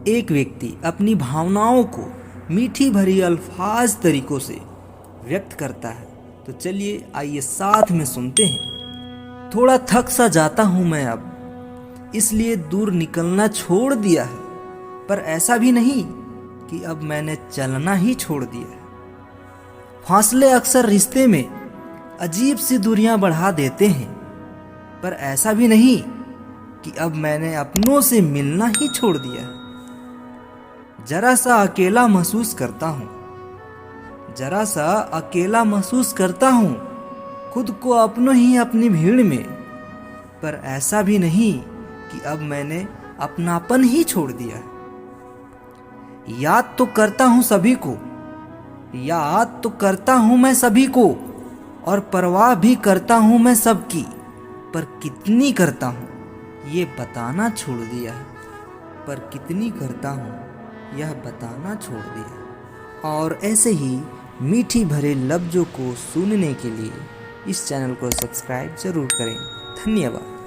एक व्यक्ति अपनी भावनाओं को मीठी भरी अल्फाज तरीकों से व्यक्त करता है, तो चलिए आइए साथ में सुनते हैं। थोड़ा थक सा जाता हूँ मैं अब, इसलिए दूर निकलना छोड़ दिया है, पर ऐसा भी नहीं कि अब मैंने चलना ही छोड़ दिया है। फासले अक्सर रिश्ते में अजीब सी दूरियां बढ़ा देते हैं, पर ऐसा भी नहीं कि अब मैंने अपनों से मिलना ही छोड़ दिया है। जरा सा अकेला महसूस करता हूँ, जरा सा अकेला महसूस करता हूँ खुद को अपनों ही अपनी भीड़ में, पर ऐसा भी नहीं कि अब मैंने अपनापन ही छोड़ दिया है। याद तो करता हूँ सभी को, याद तो करता हूँ मैं सभी को, और परवाह भी करता हूँ मैं सबकी, पर कितनी करता हूँ ये बताना छोड़ दिया है, पर कितनी करता हूँ यह बताना छोड़ दिया है। और ऐसे ही मीठी भरे लफ्ज़ों को सुनने के लिए इस चैनल को सब्सक्राइब जरूर करें। धन्यवाद।